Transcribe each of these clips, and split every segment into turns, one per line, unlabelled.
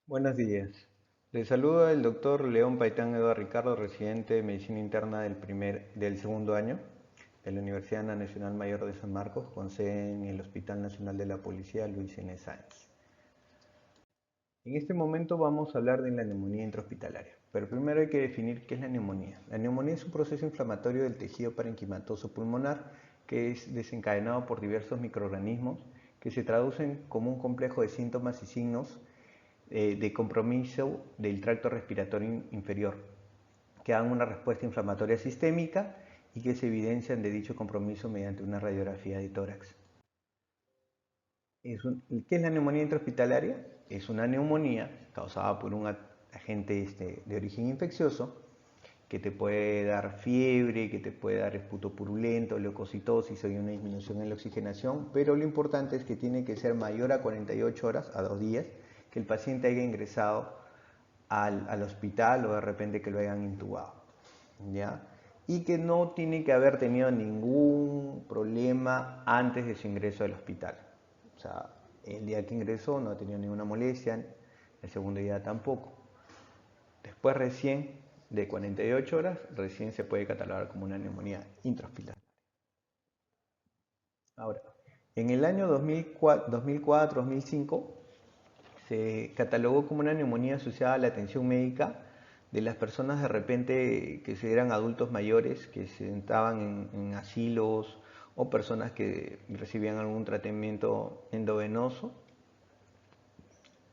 Buenos días. Les saluda el doctor León Paitán Eduardo Ricardo, residente de Medicina Interna del segundo año de la Universidad Nacional Mayor de San Marcos, con sede en el Hospital Nacional de la Policía Luis N. Sáenz. En este momento vamos a hablar de la neumonía intrahospitalaria, pero primero hay que definir qué es la neumonía. La neumonía es un proceso inflamatorio del tejido parenquimatoso pulmonar que es desencadenado por diversos microorganismos que se traducen como un complejo de síntomas y signos de compromiso del tracto respiratorio inferior, que dan una respuesta inflamatoria sistémica y que se evidencian de dicho compromiso mediante una radiografía de tórax. ¿Qué es la neumonía intrahospitalaria? Es una neumonía causada por un agente de origen infeccioso que te puede dar fiebre, que te puede dar esputo purulento, leucocitosis, hay una disminución en la oxigenación, pero lo importante es que tiene que ser mayor a 48 horas, a 2 días, que el paciente haya ingresado al hospital o de repente que lo hayan intubado, ¿ya? Y que no tiene que haber tenido ningún problema antes de su ingreso al hospital. O sea, el día que ingresó no ha tenido ninguna molestia, el segundo día tampoco. Después recién de 48 horas, recién se puede catalogar como una neumonía intrahospitalaria. Ahora, en el año 2004-2005 se catalogó como una neumonía asociada a la atención médica de las personas de repente que eran adultos mayores, que se sentaban en asilos o personas que recibían algún tratamiento endovenoso,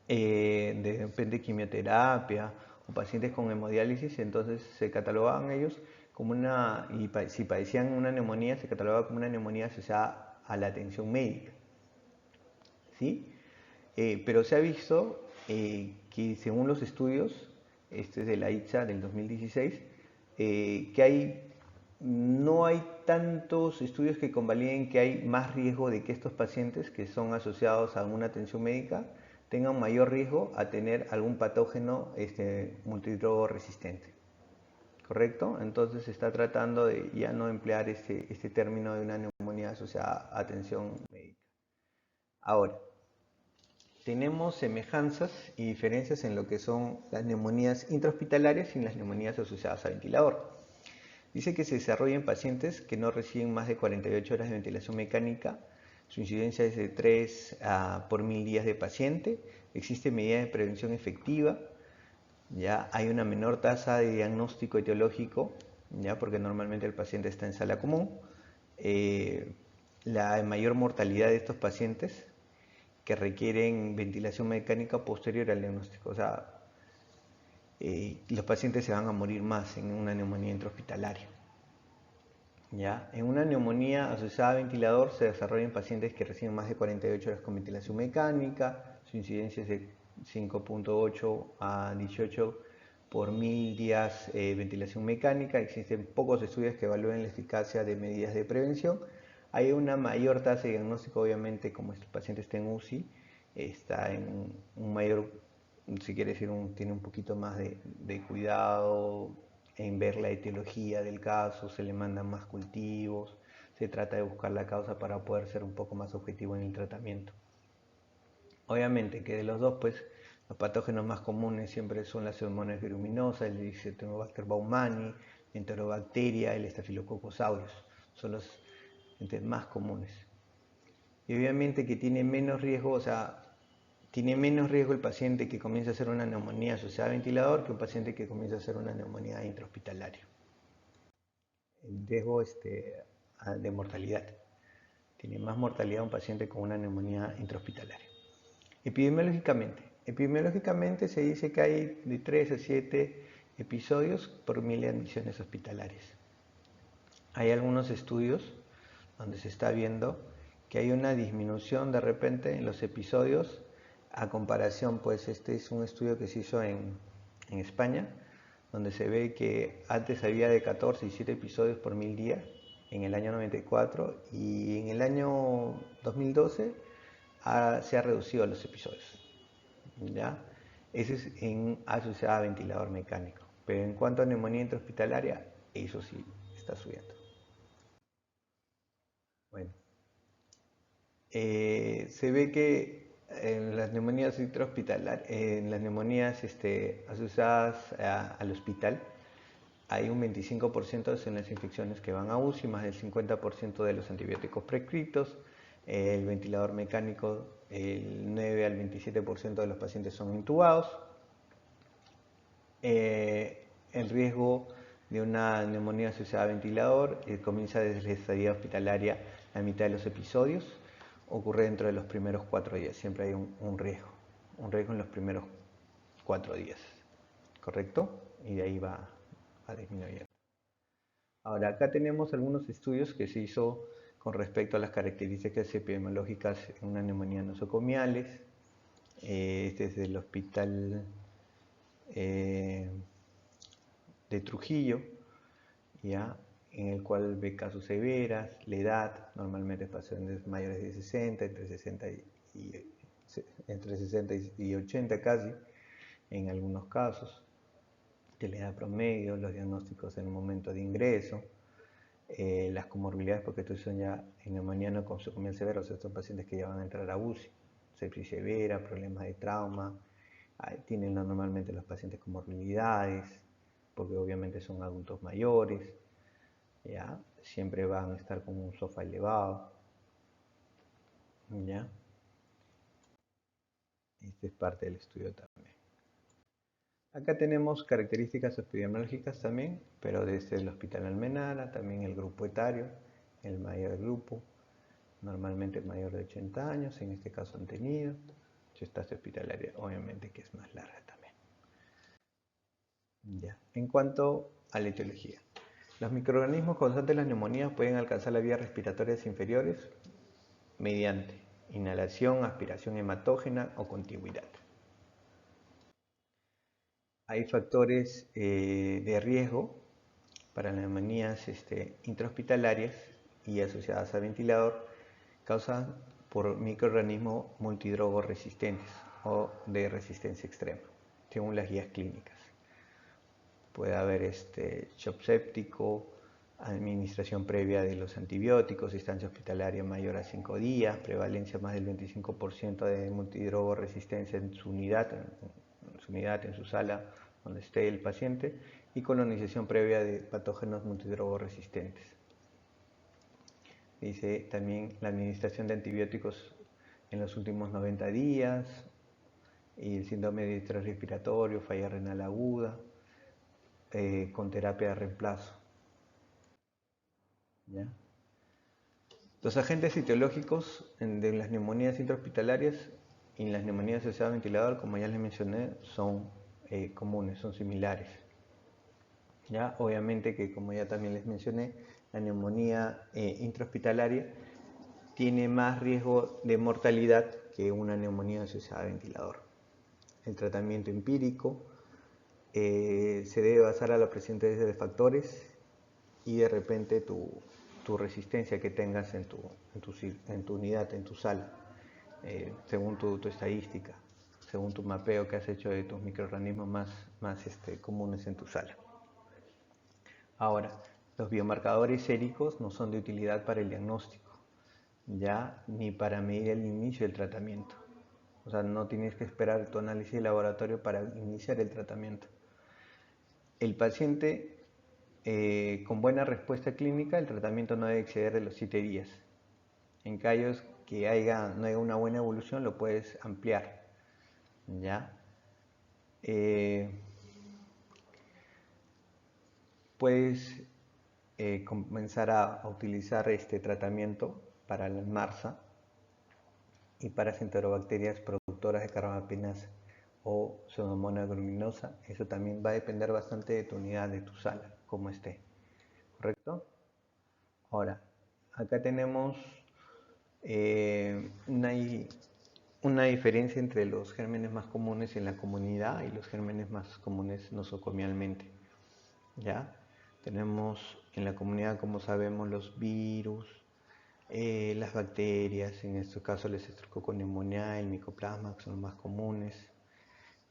de repente quimioterapia o pacientes con hemodiálisis, entonces se catalogaban ellos como si padecían una neumonía, se catalogaba como una neumonía asociada a la atención médica, ¿sí? Pero se ha visto que según los estudios, este es de la ITSA del 2016, no hay tantos estudios que convaliden que hay más riesgo de que estos pacientes que son asociados a alguna atención médica tengan mayor riesgo a tener algún patógeno multidrogo resistente. ¿Correcto? Entonces se está tratando de ya no emplear este término de una neumonía asociada a atención médica. Ahora, tenemos semejanzas y diferencias en lo que son las neumonías intrahospitalarias y las neumonías asociadas a ventilador. Dice que se desarrolla en pacientes que no reciben más de 48 horas de ventilación mecánica. Su incidencia es de 3 por 1000 días de paciente. Existe medida de prevención efectiva. Ya hay una menor tasa de diagnóstico etiológico, ya porque normalmente el paciente está en sala común. La mayor mortalidad de estos pacientes que requieren ventilación mecánica posterior al diagnóstico. O sea, los pacientes se van a morir más en una neumonía intrahospitalaria. ¿Ya? En una neumonía asociada a ventilador se desarrolla en pacientes que reciben más de 48 horas con ventilación mecánica, su incidencia es de 5.8 a 18 por 1000 días de ventilación mecánica. Existen pocos estudios que evalúen la eficacia de medidas de prevención. Hay una mayor tasa de diagnóstico, obviamente, como el paciente está en UCI, está en un mayor, si quiere decir, tiene un poquito más de cuidado en ver la etiología del caso, se le mandan más cultivos, se trata de buscar la causa para poder ser un poco más objetivo en el tratamiento. Obviamente que de los dos, pues los patógenos más comunes siempre son las Pseudomonas aeruginosa, el Helicobacter baumannii, la Enterobacteria, el Staphylococcus aureus, son los más comunes. Y obviamente que tiene menos riesgo, o sea, tiene menos riesgo el paciente que comienza a hacer una neumonía asociada a ventilador que un paciente que comienza a hacer una neumonía intrahospitalaria. El riesgo de mortalidad. Tiene más mortalidad un paciente con una neumonía intrahospitalaria. Epidemiológicamente se dice que hay de 3 a 7 episodios por 1000 admisiones hospitalarias. Hay algunos estudios donde se está viendo que hay una disminución de repente en los episodios a comparación, pues este es un estudio que se hizo en España, donde se ve que antes había de 14 y 7 episodios por 1000 días en el año 94 y en el año 2012 se ha reducido los episodios. ¿Ya? Ese es asociado a ventilador mecánico. Pero en cuanto a neumonía intrahospitalaria, eso sí está subiendo. Bueno, se ve que En las neumonías intrahospitalarias, en las neumonías asociadas al hospital, hay un 25% en las infecciones que van a UCI, más del 50% de los antibióticos prescritos, el ventilador mecánico, el 9 al 27% de los pacientes son intubados. El riesgo de una neumonía asociada a ventilador comienza desde la estadía hospitalaria la mitad de los episodios, ocurre dentro de los primeros 4 días, siempre hay un riesgo en los primeros 4 días, ¿correcto? Y de ahí va disminuyendo. Ahora, acá tenemos algunos estudios que se hizo con respecto a las características epidemiológicas en una neumonía nosocomiales. Este es del hospital de Trujillo, ¿ya? En el cual ve casos severas, la edad, normalmente pacientes mayores de 60, entre 60 y 80 casi, en algunos casos, de la edad promedio, los diagnósticos en el momento de ingreso, las comorbilidades, porque estos son ya en neumonía nosocomial severa, o sea, estos pacientes que ya van a entrar a UCI, sepsis severa, problemas de trauma, tienen normalmente los pacientes comorbilidades, porque obviamente son adultos mayores, ¿ya? Siempre van a estar con un SOFA elevado, ¿ya? Este es parte del estudio también. Acá tenemos características epidemiológicas también, pero desde el Hospital Almenara, también el grupo etario, el mayor grupo, normalmente mayor de 80 años, en este caso han tenido, si estás hospitalaria, obviamente que es más larga también. Ya. En cuanto a la etiología, los microorganismos causantes de las neumonías pueden alcanzar las vías respiratorias inferiores mediante inhalación, aspiración hematógena o contigüidad. Hay factores de riesgo para las neumonías intrahospitalarias y asociadas a ventilador causadas por microorganismos multidrogo resistentes o de resistencia extrema, según las guías clínicas. Puede haber shock séptico, administración previa de los antibióticos, distancia hospitalaria mayor a 5 días, prevalencia más del 25% de multidrogo resistencia en su unidad, en su sala donde esté el paciente, y colonización previa de patógenos multidrogo resistentes. Dice también la administración de antibióticos en los últimos 90 días, y el síndrome de distrés respiratorio, falla renal aguda, con terapia de reemplazo. ¿Ya? Los agentes etiológicos de las neumonías intrahospitalarias y las neumonías asociadas a ventilador, como ya les mencioné, son comunes, son similares. ¿Ya? Obviamente que, como ya también les mencioné, la neumonía intrahospitalaria tiene más riesgo de mortalidad que una neumonía asociada a ventilador. El tratamiento empírico se debe basar a la presencia de factores y de repente tu resistencia que tengas en tu unidad, en tu sala, según tu estadística, según tu mapeo que has hecho de tus microorganismos más comunes en tu sala. Ahora, los biomarcadores séricos no son de utilidad para el diagnóstico, ya ni para medir el inicio del tratamiento. O sea, no tienes que esperar tu análisis de laboratorio para iniciar el tratamiento. El paciente con buena respuesta clínica, el tratamiento no debe exceder de los 7 días. En casos que no haya una buena evolución, lo puedes ampliar. ¿Ya? Puedes comenzar a utilizar este tratamiento para el MRSA y para enterobacterias productoras de carbamazepina o Pseudomonas aeruginosa. Eso también va a depender bastante de tu unidad, de tu sala, cómo esté. ¿Correcto? Ahora, acá tenemos una diferencia entre los gérmenes más comunes en la comunidad y los gérmenes más comunes nosocomialmente. ¿Ya? Tenemos en la comunidad, como sabemos, los virus, las bacterias, en este caso el Streptococcus pneumoniae, el Mycoplasma, que son los más comunes.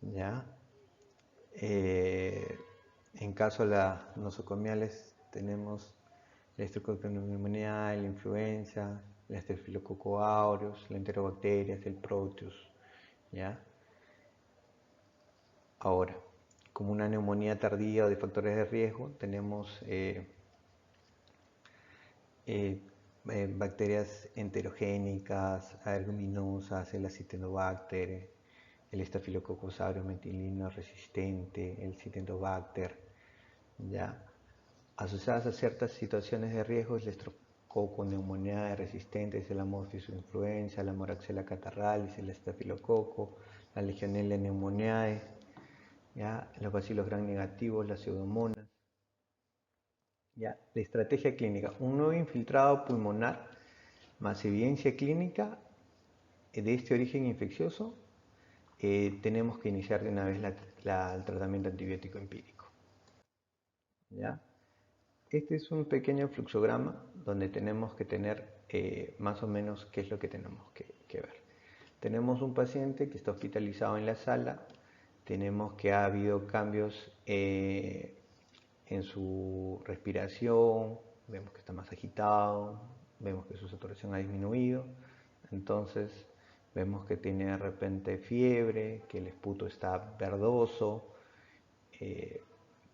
¿Ya? En caso de las nosocomiales tenemos el Streptococcus pneumoniae, la influenza, el Staphylococcus aureus, la Enterobacterias, el Proteus, ¿ya? Ahora, como una neumonía tardía o de factores de riesgo, tenemos bacterias enterogénicas, aeruminosas, el Acinetobacter, el Staphylococcus aureus metilino resistente, el Citendobacter, ¿ya? Asociadas a ciertas situaciones de riesgo, el Streptococcus pneumoniae resistente, el Haemophilus influenza, la Moraxella catarrhalis, el Estafilococo, la Legionella pneumoniae, ¿ya? Los bacilos gram negativos, las pseudomonas. ¿Ya? La estrategia clínica, un nuevo infiltrado pulmonar más evidencia clínica de este origen infeccioso, tenemos que iniciar de una vez el tratamiento antibiótico empírico. ¿Ya? Este es un pequeño fluxograma donde tenemos que tener más o menos qué es lo que tenemos que ver. Tenemos un paciente que está hospitalizado en la sala, tenemos que ha habido cambios en su respiración, vemos que está más agitado, vemos que su saturación ha disminuido, entonces vemos que tiene de repente fiebre, que el esputo está verdoso,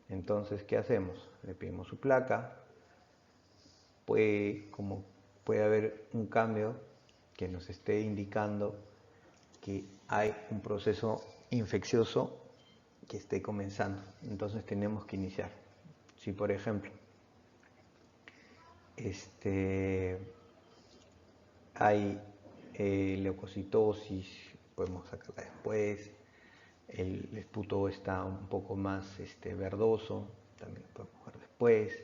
entonces ¿qué hacemos? Le pedimos su placa, puede haber un cambio que nos esté indicando que hay un proceso infeccioso que esté comenzando, entonces tenemos que iniciar. Si por ejemplo hay leucocitosis, podemos sacarla después, el esputo está un poco más verdoso, también lo podemos ver después.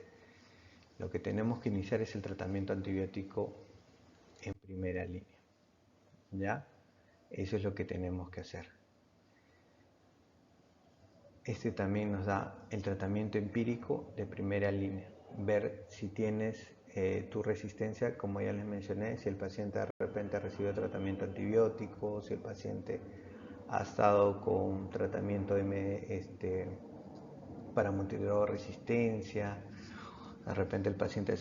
Lo que tenemos que iniciar es el tratamiento antibiótico en primera línea, ¿ya? Eso es lo que tenemos que hacer. Este también nos da el tratamiento empírico de primera línea, ver si tienes tu resistencia, como ya les mencioné, si el paciente de repente ha recibido tratamiento antibiótico, si el paciente ha estado con tratamiento para multidrogoresistencia, de repente el paciente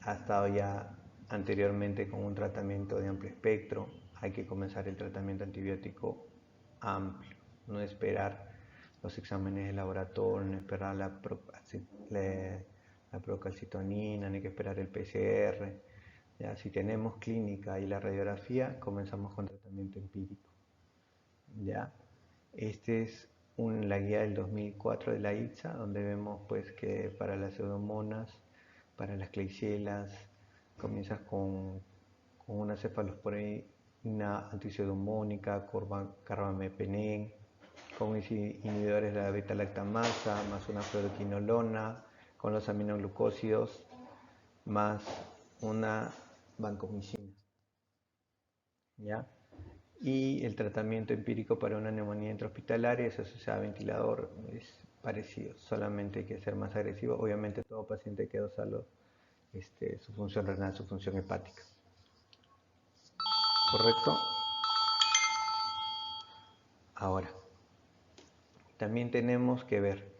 ha estado ya anteriormente con un tratamiento de amplio espectro, hay que comenzar el tratamiento antibiótico amplio, no esperar los exámenes de laboratorio, no esperar la procalcitonina, no hay que esperar el PCR. Ya, si tenemos clínica y la radiografía, comenzamos con tratamiento empírico. ¿Ya? Este es la guía del 2004 de la ITSA, donde vemos pues que para las pseudomonas, para las Klebsiellas, comienzas con una cefalosporina antipseudomónica, carbamazepinen, con inhibidores de la beta-lactamasa, más una fluoroquinolona, con los aminoglucósidos, más una vancomicina. ¿Ya? Y el tratamiento empírico para una neumonía intrahospitalaria es asociado a ventilador, es parecido, solamente hay que ser más agresivo. Obviamente todo paciente hay que dosarlo su función renal, su función hepática. ¿Correcto? Ahora, también tenemos que ver,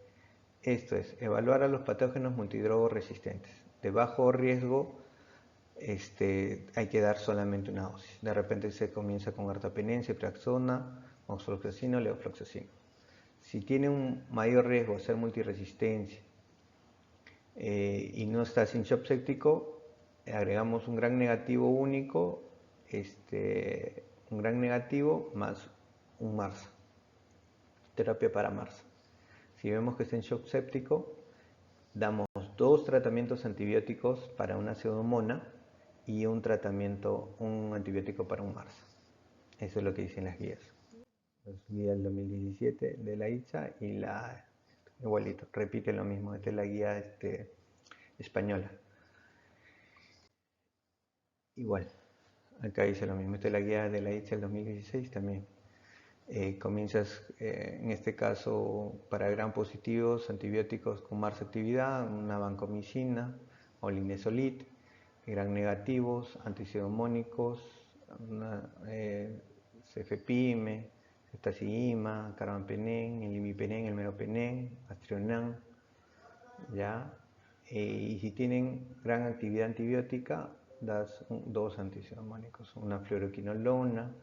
esto es, evaluar a los patógenos multidrogo resistentes. De bajo riesgo, hay que dar solamente una dosis. De repente se comienza con ertapenem, ceftriaxona, moxifloxacino, levofloxacino. Si tiene un mayor riesgo de ser multiresistencia y no está sin shock séptico, agregamos un gran negativo único, un gran negativo más un MARSA, terapia para MARSA. Si vemos que está en shock séptico, damos 2 tratamientos antibióticos para una pseudomona y un antibiótico para un MARSA. Eso es lo que dicen las guías. Las guías del 2017 de la ITSA y igualito, repite lo mismo. Esta es la guía española. Igual, acá dice lo mismo. Esta es la guía de la ITSA del 2016 también. Comienzas, en este caso, para gram positivos, antibióticos con MARSA actividad, una vancomicina o linezolid, gram negativos, antipseudomónicos, cefepime, ceftaxima, carbamazepinem, el imipenem, el meropenem, astrionam, ¿ya? Y si tienen gran actividad antibiótica, das dos antihistamínicos, una fluoroquinolona,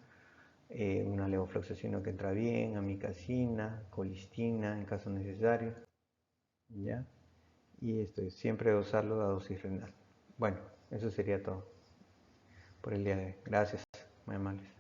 una levofloxacino que entra bien, amicacina, colistina en caso necesario, ¿ya? Y esto es siempre dosarlo a dosis renal. Bueno, eso sería todo por el día de hoy. Gracias, muy amables.